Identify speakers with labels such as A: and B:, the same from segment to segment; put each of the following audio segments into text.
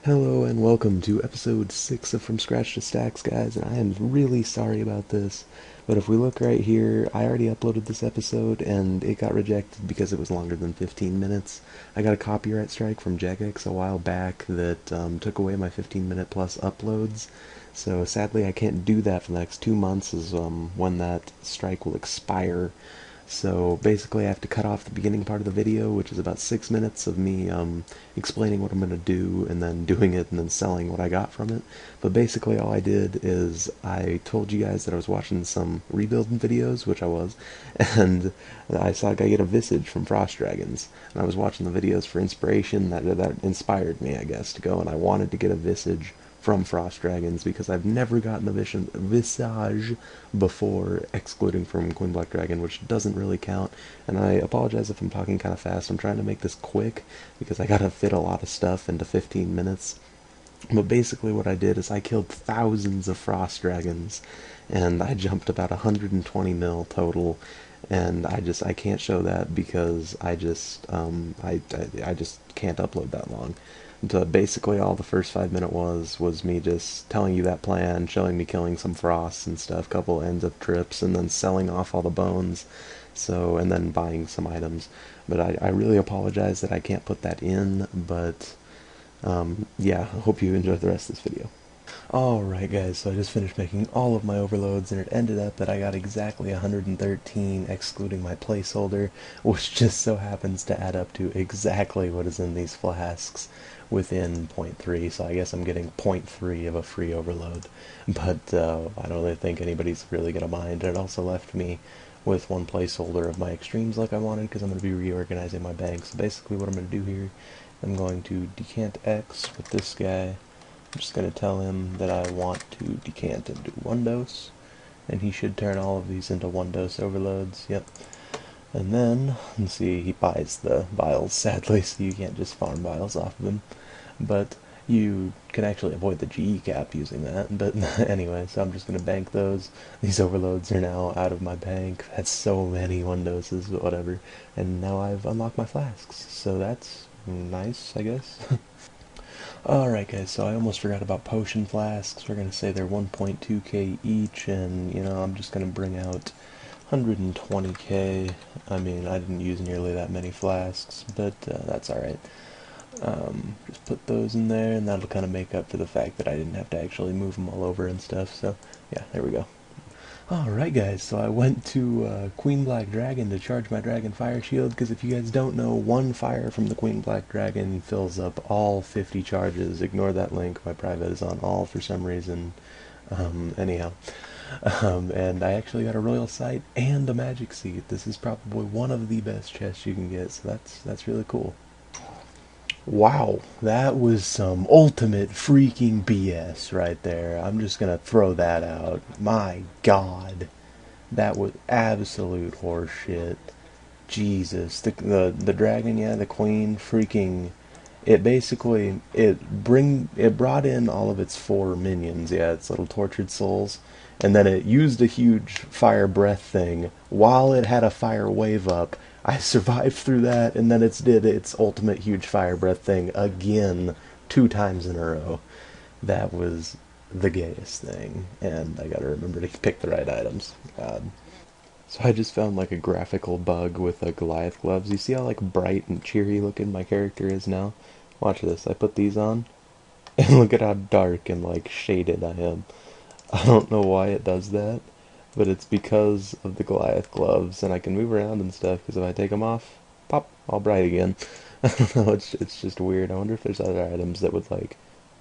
A: Hello and welcome to episode 6 of From Scratch to Stacks, guys, and I am really sorry about this, but if we look right here, I already uploaded this episode and it got rejected because it was longer than 15 minutes. I got a copyright strike from Jagex a while back that took away my 15-minute plus uploads, so sadly I can't do that for the next 2 months is when that strike will expire. So basically I have to cut off the beginning part of the video, which is about 6 minutes of me explaining what I'm going to do and then doing it and then selling what I got from it. But basically all I did is I told you guys that I was watching some rebuilding videos, which I was, and I saw a guy get a visage from Frost Dragons. And I was watching the videos for inspiration, that inspired me, I guess, to go, and I wanted to get a visage from Frost Dragons because I've never gotten a visage before, excluding from Queen Black Dragon, which doesn't really count. And I apologize if I'm talking kind of fast. I'm trying to make this quick because I gotta fit a lot of stuff into 15 minutes. But basically what I did is I killed thousands of Frost Dragons, and I jumped about 120 mil total, and I can't show that because I just can't upload that long. Basically all the first 5 minutes was me just telling you that plan, showing me killing some frosts and stuff, couple ends of trips, and then selling off all the bones, so, and then buying some items. But I really apologize that I can't put that in, but yeah, I hope you enjoy the rest of this video. Alright guys, so I just finished making all of my overloads, and it ended up that I got exactly 113 excluding my placeholder, which just so happens to add up to exactly what is in these flasks within zero point 0.3, so I guess I'm getting 0.3 of a free overload, but I don't really think anybody's really going to mind. It also left me with one placeholder of my extremes like I wanted, because I'm going to be reorganizing my bank. So basically what I'm going to do here, I'm going to decant X with this guy. I'm just going to tell him that I want to decant into one dose, and he should turn all of these into one dose overloads. Yep. And then, let's see, he buys the vials, sadly, so you can't just farm vials off of him. But you can actually avoid the GE cap using that. But anyway, so I'm just going to bank those. These overloads are now out of my bank. That's so many one doses, but whatever. And now I've unlocked my flasks, so that's nice, I guess. Alright guys, so I almost forgot about potion flasks. We're going to say they're 1.2k each, and you know, I'm just going to bring out 120k. I mean, I didn't use nearly that many flasks, but that's alright. Just put those in there, and that'll kind of make up for the fact that I didn't have to actually move them all over and stuff, so yeah, there we go. Alright guys, so I went to Queen Black Dragon to charge my Dragon Fire Shield, because if you guys don't know, one fire from the Queen Black Dragon fills up all 50 charges. Ignore that link, my private is on all for some reason. Anyhow. And I actually got a Royal Sight and a Magic Seed. This is probably one of the best chests you can get, so that's really cool. Wow, that was some ultimate freaking BS right there. I'm just gonna throw that out. My God, that was absolute horseshit. Jesus, the dragon, yeah, the queen, freaking. It basically it brought in all of its 4 minions, yeah, its little tortured souls, and then it used a huge fire breath thing while it had a fire wave up. I survived through that, and then it did its ultimate huge fire breath thing again 2 times in a row. That was the gayest thing, and I gotta remember to pick the right items. God. So I just found like a graphical bug with Goliath gloves. You see how like bright and cheery looking my character is now? Watch this. I put these on, and look at how dark and like shaded I am. I don't know why it does that, but it's because of the Goliath gloves, and I can move around and stuff, because if I take them off, pop, all bright again. I don't know, it's just weird. I wonder if there's other items that would like,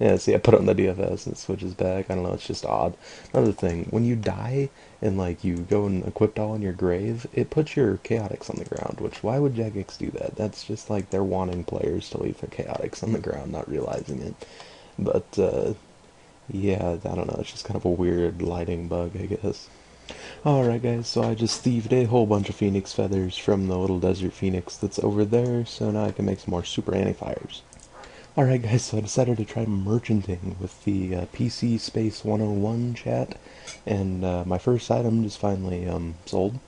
A: yeah, see, I put it on the DFS and it switches back. I don't know, it's just odd. Another thing, when you die and like you go and equip all in your grave, it puts your chaotics on the ground, which why would Jagex do that? That's just like they're wanting players to leave their chaotics on the ground, not realizing it. But yeah, I don't know, it's just kind of a weird lighting bug, I guess. Alright guys, so I just thieved a whole bunch of phoenix feathers from the little desert phoenix that's over there, so now I can make some more super anti-fires. Alright guys, so I decided to try merchanting with the PC Space 101 chat, and my first item just finally sold.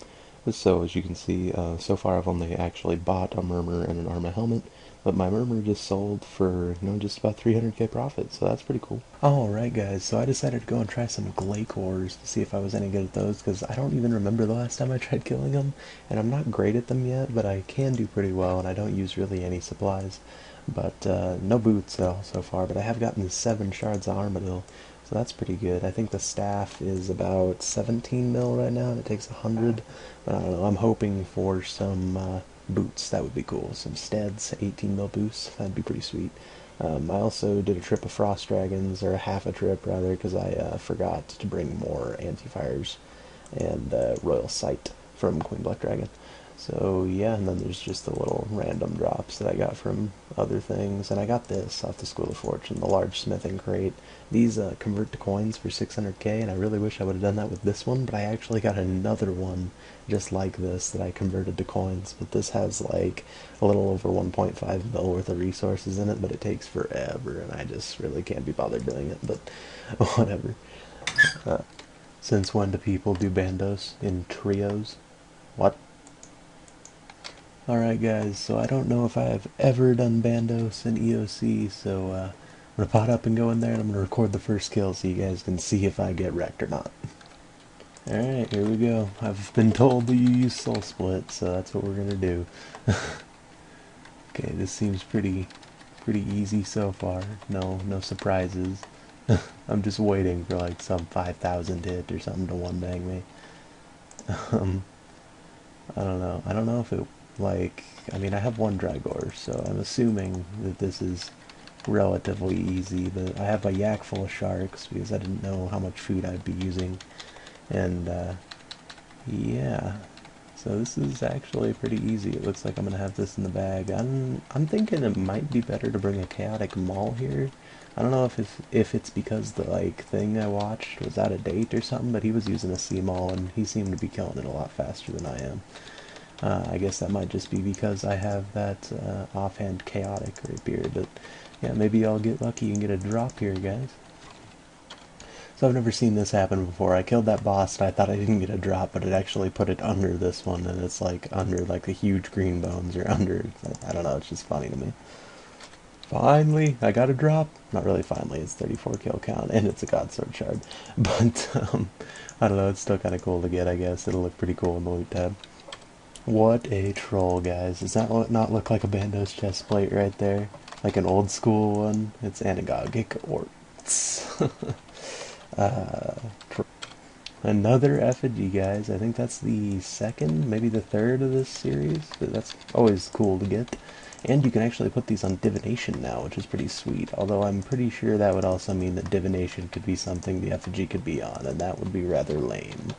A: So as you can see, so far I've only actually bought a Murmur and an Arma helmet. But my Murmur just sold for, just about 300k profit, so that's pretty cool. Alright guys, so I decided to go and try some Glacors to see if I was any good at those, because I don't even remember the last time I tried killing them, and I'm not great at them yet, but I can do pretty well, and I don't use really any supplies. But no boots at all so far, but I have gotten 7 shards of Armadillo, so that's pretty good. I think the staff is about 17 mil right now, and it takes 100, but I don't know, I'm hoping for some boots. That would be cool. Some Steads, 18 mil boosts. That'd be pretty sweet. I also did a trip of Frost Dragons, or half a trip rather, because I forgot to bring more anti-fires and Royal Sight from Queen Black Dragon. So yeah, and then there's just the little random drops that I got from other things. And I got this off the School of Fortune, the large smithing crate. These convert to coins for 600k, and I really wish I would have done that with this one, but I actually got another one just like this that I converted to coins. But this has like a little over 1.5 mil worth of resources in it, but it takes forever, and I just really can't be bothered doing it, but whatever. Since when do people do Bandos in trios? What? Alright guys, so I don't know if I have ever done Bandos in EOC, so I'm going to pot up and go in there, and I'm going to record the first kill so you guys can see if I get wrecked or not. Alright, here we go. I've been told that you use Soul Split, so that's what we're going to do. Okay, this seems pretty easy so far. No surprises. I'm just waiting for like some 5,000 hit or something to one bang me. I don't know. I don't know if it, like, I mean, I have one Drygore, so I'm assuming that this is relatively easy, but I have a yak full of sharks because I didn't know how much food I'd be using, and, yeah. So this is actually pretty easy. It looks like I'm gonna have this in the bag. I'm thinking it might be better to bring a chaotic maul here. I don't know if it's because the like thing I watched was out of date or something, but he was using a sea maul and he seemed to be killing it a lot faster than I am. I guess that might just be because I have that offhand chaotic rapier, but yeah, maybe I'll get lucky and get a drop here, guys. So I've never seen this happen before. I killed that boss and I thought I didn't get a drop, but it actually put it under this one, and it's like under like the huge green bones, or under, I don't know, it's just funny to me. Finally, I got a drop. Not really finally, it's 34 kill count, and it's a God Sword shard. But, I don't know, it's still kind of cool to get, I guess. It'll look pretty cool in the loot tab. What a troll, guys. Does that not look like a Bandos chest plate right there? Like an old school one? It's anagogic orts. Another effigy, guys. I think that's the second, maybe the third of this series. But that's always cool to get. And you can actually put these on divination now, which is pretty sweet. Although I'm pretty sure that would also mean that divination could be something the effigy could be on, and that would be rather lame.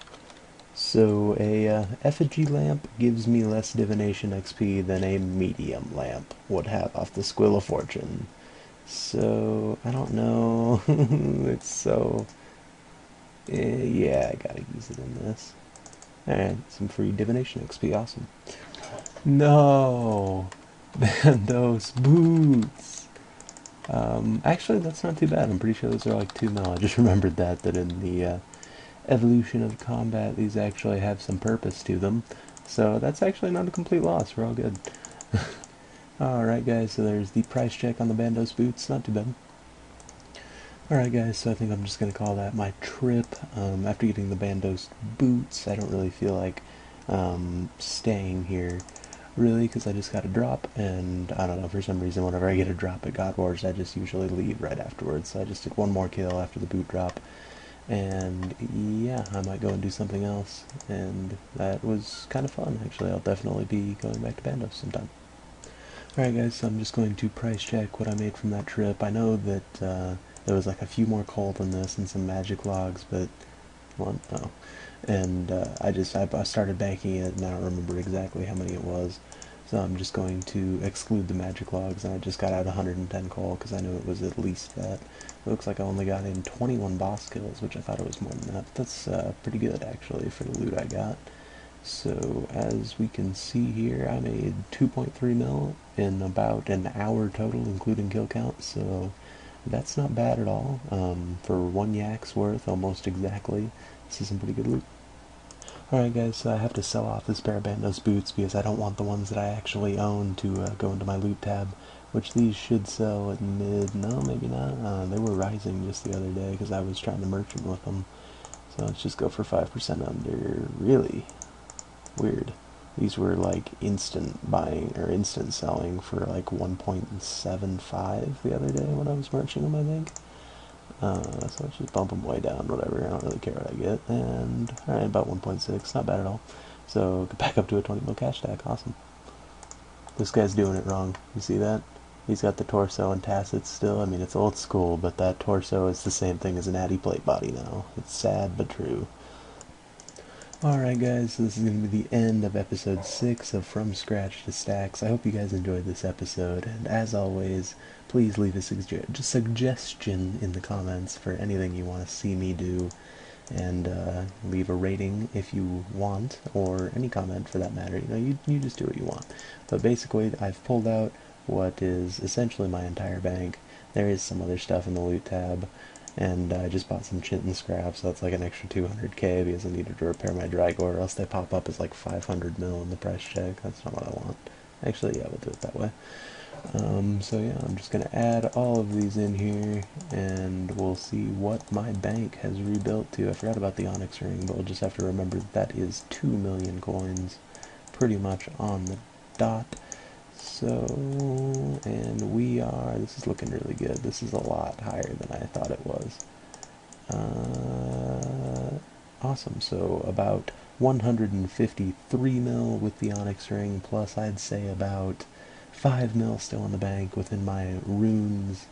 A: So a effigy lamp gives me less divination XP than a medium lamp would have off the Squill of Fortune. So, I don't know. It's so... yeah, I gotta use it in this. Alright, some free divination XP, awesome. No! Bandos boots! Actually, that's not too bad. I'm pretty sure those are like 2 mil. I just remembered that in the evolution of combat, these actually have some purpose to them. So that's actually not a complete loss. We're all good. Alright guys, so there's the price check on the Bandos boots. Not too bad. Alright guys, so I think I'm just going to call that my trip. After getting the Bandos boots, I don't really feel like staying here, really, because I just got a drop, and I don't know, for some reason, whenever I get a drop at God Wars, I just usually leave right afterwards. So I just did one more kill after the boot drop, and yeah, I might go and do something else, and that was kind of fun, actually. I'll definitely be going back to Bandos sometime. Alright guys, so I'm just going to price check what I made from that trip. I know that there was like a few more coal than this and some magic logs, but, well, no. And I started banking it, and I don't remember exactly how many it was. So I'm just going to exclude the magic logs, and I just got out 110 coal because I knew it was at least that. It looks like I only got in 21 boss kills, which I thought it was more than that. But that's pretty good, actually, for the loot I got. So, as we can see here, I made 2.3 mil in about an hour total, including kill count, so that's not bad at all. For one yak's worth, almost exactly, this is some pretty good loot. Alright guys, so I have to sell off this pair of Bandos boots because I don't want the ones that I actually own to go into my loot tab. which these should sell at mid, no, maybe not, they were rising just the other day because I was trying to merchant with them, so let's just go for 5% under. Really weird. These were like instant buying or instant selling for like 1.75 the other day when I was merching them, I think. So let's just bump them way down, whatever, I don't really care what I get. And, alright, about 1.6, not bad at all. So, back up to a 20 mil cash stack, awesome. This guy's doing it wrong, you see that? He's got the torso and tassets still. I mean, it's old school, but that torso is the same thing as an Addy plate body now. It's sad, but true. Alright guys, so this is going to be the end of episode 6 of From Scratch to Stacks. I hope you guys enjoyed this episode, and as always, please leave a suggestion in the comments for anything you want to see me do, and leave a rating if you want, or any comment for that matter. You know, you just do what you want. But basically, I've pulled out what is essentially my entire bank. There is some other stuff in the loot tab, and I just bought some Chitin scraps, so that's like an extra 200k because I needed to repair my Dragor, or else they pop up as like 500 mil in the price check. That's not what I want. Actually, yeah, we'll do it that way. So yeah, I'm just going to add all of these in here, and we'll see what my bank has rebuilt to. I forgot about the Onyx ring, but we'll just have to remember that is 2 million coins, pretty much on the dot. So, and this is looking really good. This is a lot higher than I thought it was. Awesome, so about 153 mil with the Onyx ring, plus I'd say about 5 mil still in the bank within my runes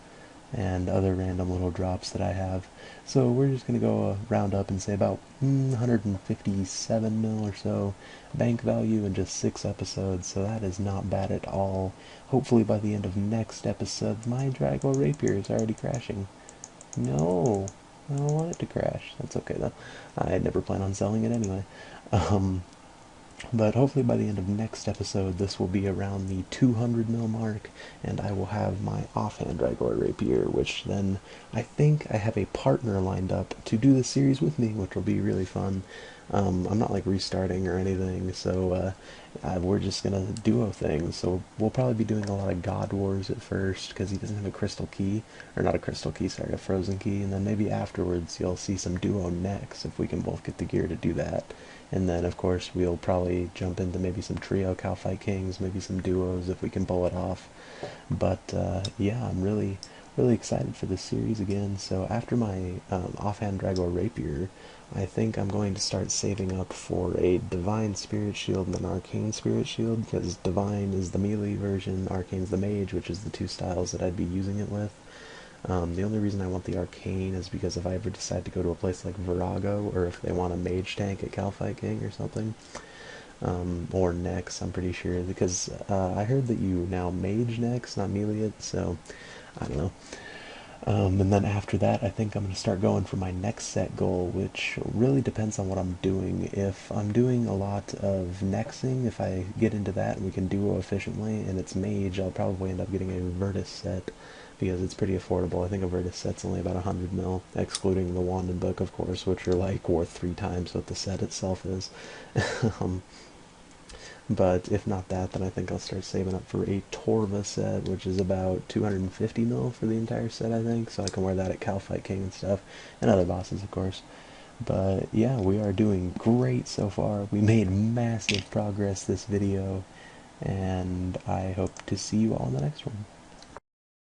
A: and other random little drops that I have. So we're just going to go round up and say about 157 mil or so bank value in just 6 episodes, so that is not bad at all. Hopefully by the end of next episode, my Dragor Rapier is already crashing. No, I don't want it to crash. That's okay though. I never plan on selling it anyway. But hopefully by the end of next episode, this will be around the 200 mil mark, and I will have my offhand Dragor Rapier, which then I think I have a partner lined up to do this series with me, which will be really fun. I'm not like restarting or anything, so we're just gonna duo things. So we'll probably be doing a lot of God Wars at first, because he doesn't have a crystal key, or not a crystal key, sorry, a frozen key, and then maybe afterwards you'll see some duo necks if we can both get the gear to do that. And then, of course, we'll probably jump into maybe some trio Calfight Kings, maybe some duos if we can pull it off. But, yeah, I'm really excited for this series again. So after my offhand Dragor Rapier, I think I'm going to start saving up for a Divine Spirit Shield and an Arcane Spirit Shield, because Divine is the melee version, Arcane's the mage, which is the two styles that I'd be using it with. The only reason I want the Arcane is because if I ever decide to go to a place like Virago, or if they want a mage tank at Calfight King or something, or Nex, I'm pretty sure, because I heard that you now mage Nex, not melee it, so I don't know. And then after that, I think I'm going to start going for my next set goal, which really depends on what I'm doing. If I'm doing a lot of nexing, if I get into that and we can duo efficiently, and it's mage, I'll probably end up getting a Virtus set, because it's pretty affordable. I think a Virtus set's only about 100 mil, excluding the Wand and Book, of course, which are like worth 3 times what the set itself is. But if not that, then I think I'll start saving up for a Torva set, which is about 250 mil for the entire set, I think, so I can wear that at Calfight King and stuff, and other bosses, of course. But yeah, we are doing great so far. We made massive progress this video, and I hope to see you all in the next one.